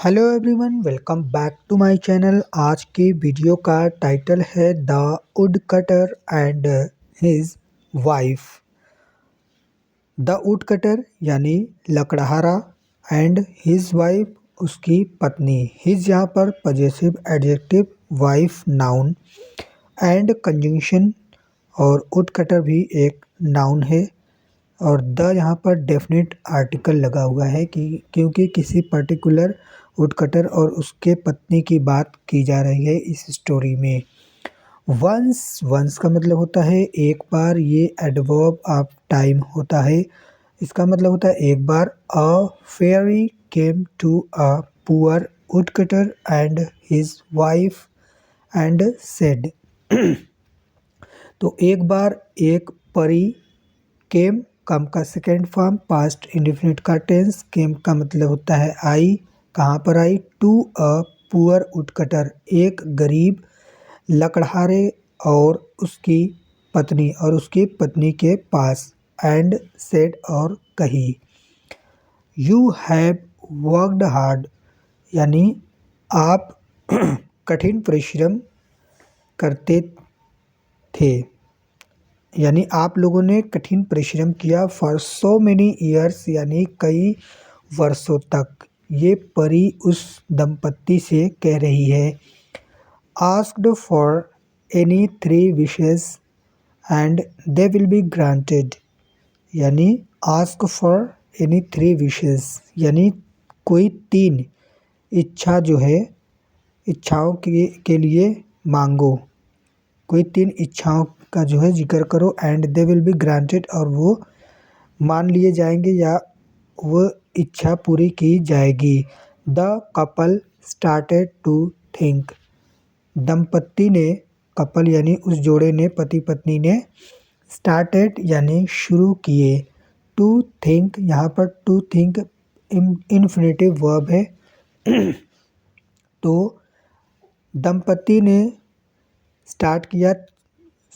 Hello everyone, welcome back to my channel. आज की video का टाइटल है the wood cutter and his wife. The wood cutter यानी लकड़हारा एंड हिज वाइफ उसकी पत्नी। हिज यहाँ पर possessive adjective, wife noun and conjunction, और वुड कटर भी एक नाउन है और द यहाँ पर डेफिनेट आर्टिकल लगा हुआ है कि क्योंकि किसी पर्टिकुलर वुडकटर और उसके पत्नी की बात की जा रही है इस स्टोरी में। वंस का मतलब होता है एक बार, ये एडवर्ब ऑफ टाइम होता है। इसका मतलब होता है एक बार। A fairy came to a poor woodcutter and his wife and said. तो एक बार एक परी, केम कम का सेकेंड फॉर्म, पास्ट इंडेफिनिट का टेंस। केम का मतलब होता है आई, कहाँ पर आई, टू अ पुअर वुडकटर एक गरीब लकड़हारे और उसकी पत्नी के पास। एंड सेड और कही। यू हैव वर्कड हार्ड यानी आप कठिन परिश्रम करते थे, यानी आप लोगों ने कठिन परिश्रम किया। फॉर सो मेनी ईयर्स यानी कई वर्षों तक। ये परी उस दंपत्ति से कह रही है। Asked for any 3 wishes and they will be granted, यानी आस्क फॉर एनी 3 विशेस यानी कोई 3 इच्छा जो है, इच्छाओं के लिए मांगो। कोई 3 इच्छाओं का जो है जिक्र करो। And they will be granted और वो मान लिए जाएंगे या वो इच्छा पूरी की जाएगी। The couple started to think. दंपत्ति ने, कपल यानी उस जोड़े ने, पति पत्नी ने, स्टार्टेड यानी शुरू किए। टू थिंक, यहाँ पर टू थिंक इन्फिनेटिव वर्ब है। तो दंपत्ति ने स्टार्ट किया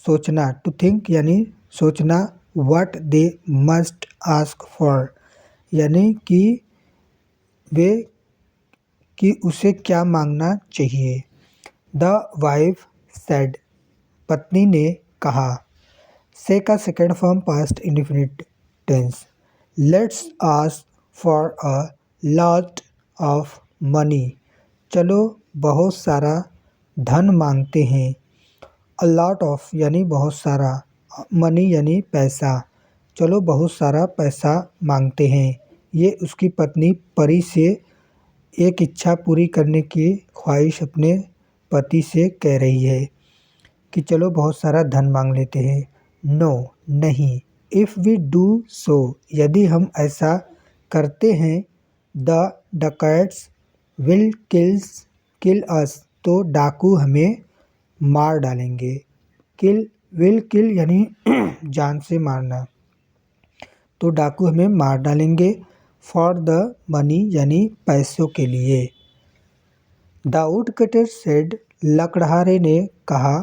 सोचना, टू थिंक यानी सोचना। What they must ask for यानी कि उसे क्या मांगना चाहिए। द वाइफ सेड, पत्नी ने कहा। से का second form past indefinite tense. Let's ask for a lot of money, चलो बहुत सारा धन मांगते हैं। अ लॉट ऑफ यानी बहुत सारा, मनी यानी पैसा, चलो बहुत सारा पैसा मांगते हैं। ये उसकी पत्नी परी से एक इच्छा पूरी करने की ख्वाहिश अपने पति से कह रही है कि चलो बहुत सारा धन मांग लेते हैं। नो, नहीं। इफ़ वी डू सो, यदि हम ऐसा करते हैं, द डकैट्स विल किल अस, तो डाकू हमें मार डालेंगे। विल किल यानी जान से मारना, तो डाकू हमें मार डालेंगे। फॉर द मनी यानी पैसों के लिए। द वुडकटर सेड, लकड़हारे ने कहा।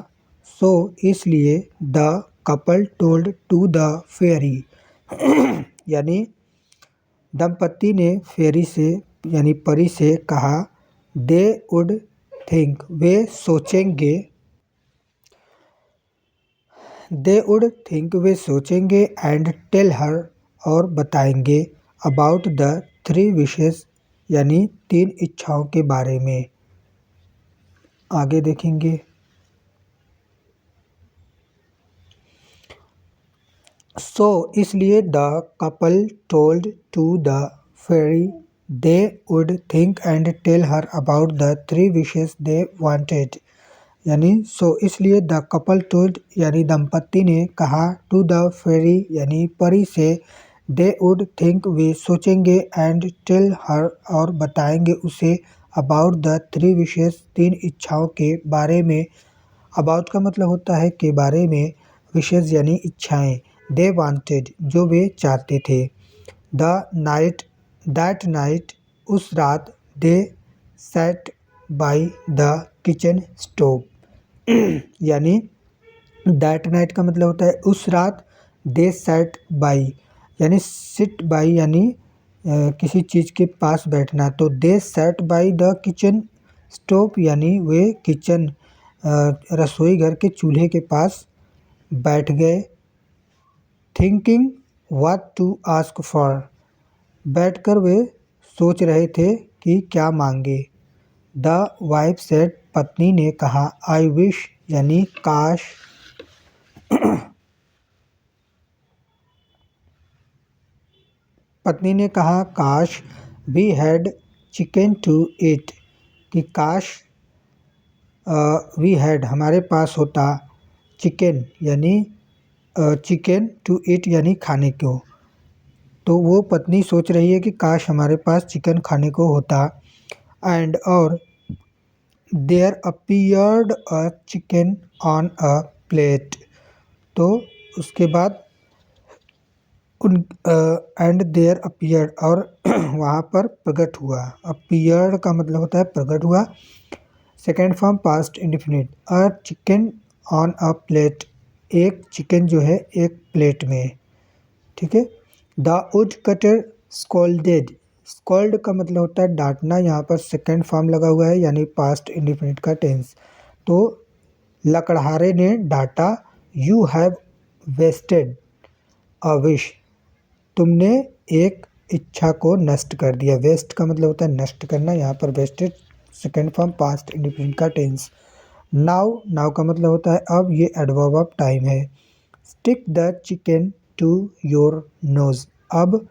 सो इसलिए। The couple told to the fairy यानी दंपत्ति ने फेरी से यानी परी से कहा। दे वुड थिंक, वे सोचेंगे। दे वुड थिंक, वे सोचेंगे। एंड टेल हर, और बताएंगे। अबाउट द 3 विशेस यानी 3 इच्छाओं के बारे में। आगे देखेंगे। सो इसलिए the couple told to the fairy they would think and tell her about the 3 wishes they wanted, यानी सो इसलिए द कपल टोल्ड यानी दंपत्ति ने कहा। टू द फेरी यानी परी से। दे वुड थिंक, वे सोचेंगे। एंड टेल हर, और बताएंगे उसे। अबाउट द 3 विशेस 3 इच्छाओं के बारे में। अबाउट का मतलब होता है के बारे में, विशेस यानी इच्छाएं। दे वांटेड जो वे चाहते थे। दैट नाइट उस रात। They sat by the kitchen stove यानी दैट नाइट का मतलब होता है उस रात। दे सैट बाई यानी सिट बाई यानी किसी चीज़ के पास बैठना। तो they sat by the kitchen stove यानी वे किचन रसोई घर के चूल्हे के पास बैठ गए। Thinking what to ask for, बैठकर वे सोच रहे थे कि क्या मांगे। द वाइफ सेड, पत्नी ने कहा, आई विश यानी काश। पत्नी ने कहा, काश we had chicken to eat, कि काश वी हैड हमारे पास होता, चिकन यानी चिकन टू ईट यानी खाने को। तो वो पत्नी सोच रही है कि काश हमारे पास चिकन खाने को होता। एंड और there appeared a chicken on a plate, तो उसके बाद उन एंड देयर अपीयर्ड और वहाँ पर प्रकट हुआ। अपीयर्ड का मतलब होता है प्रकट हुआ। Second form past indefinite, a chicken on a plate, एक चिकन जो है एक प्लेट में। ठीक है। The wood cutter scolded, scold का मतलब होता है डांटना, यहाँ पर सेकेंड फॉर्म लगा हुआ है यानी पास्ट इंडिफिनिट का टेंस। तो लकड़हारे ने डांटा, you have wasted a wish, तुमने एक इच्छा को नष्ट कर दिया। वेस्ट का मतलब होता है नष्ट करना, यहाँ पर wasted second form past indefinite का टेंस। नाउ, नाउ का मतलब होता है अब, ये एडवर्ब ऑफ टाइम है। Stick the chicken to your nose, अब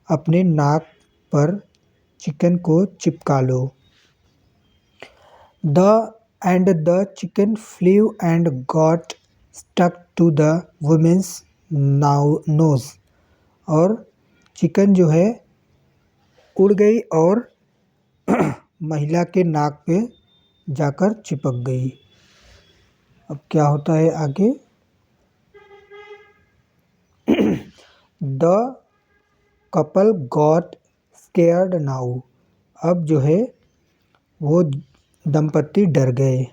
अपने नाक पर चिकन को चिपका लो। The chicken flew and got stuck to the women's nose, और चिकन जो है उड़ गई और महिला के नाक पे जाकर चिपक गई। अब क्या होता है आगे। The couple got scared now, अब जो है वो दंपति डर गए।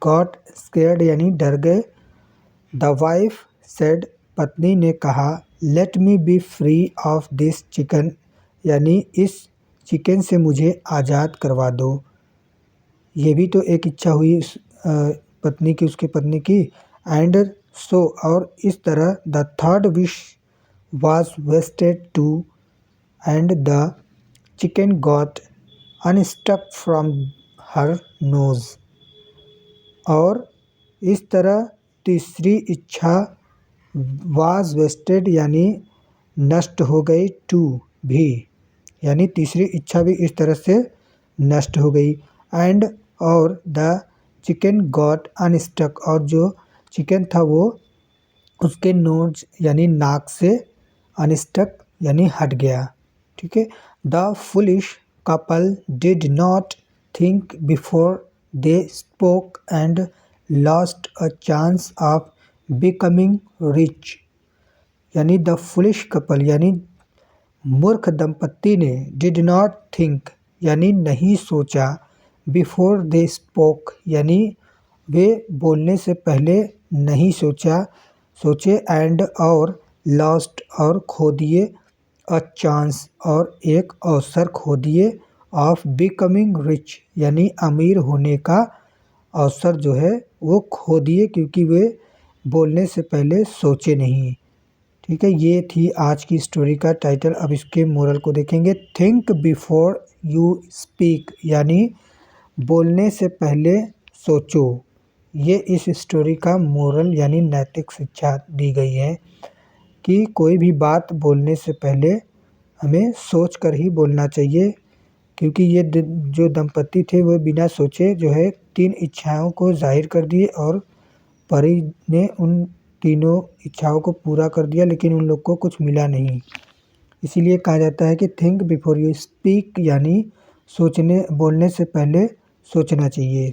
गॉट स्केयर्ड यानी डर गए। द वाइफ सेड, पत्नी ने कहा, let me B free of this chicken, यानी इस चिकन से मुझे आज़ाद करवा दो। ये भी तो एक इच्छा हुई पत्नी की, उसके पत्नी की। एंड सो, और इस तरह the third wish was wasted too and the chicken got unstuck from her nose, और इस तरह तीसरी इच्छा was wasted यानी नष्ट हो गई, टू भी यानी तीसरी इच्छा भी इस तरह से नष्ट हो गई। एंड और द चिकन गॉट अनस्टक, और जो चिकन था वो उसके नोज यानी नाक से अनस्टक यानी हट गया। ठीक है। The foolish couple did not think before they spoke and lost a chance of becoming rich, यानी द फुलिश कपल यानी मूर्ख दंपत्ति ने डिड नॉट थिंक यानी नहीं सोचा, बिफोर दे स्पोक यानी वे बोलने से पहले नहीं सोचे, एंड और लॉस्ट और खो दिए, अ चांस और एक अवसर खो दिए, ऑफ बिकमिंग रिच यानी अमीर होने का अवसर जो है वो खो दिए, क्योंकि वे बोलने से पहले सोचे नहीं। ठीक है। ये थी आज की स्टोरी का टाइटल। अब इसके मोरल को देखेंगे। थिंक बिफोर यू स्पीक, यानी बोलने से पहले सोचो। ये इस स्टोरी का मोरल यानी नैतिक शिक्षा दी गई है कि कोई भी बात बोलने से पहले हमें सोच कर ही बोलना चाहिए, क्योंकि ये जो दंपति थे वो बिना सोचे जो है 3 इच्छाओं को जाहिर कर दिए, और परी ने उन तीनों इच्छाओं को पूरा कर दिया, लेकिन उन लोग को कुछ मिला नहीं। इसीलिए कहा जाता है कि थिंक बिफोर यू स्पीक, यानी बोलने से पहले सोचना चाहिए।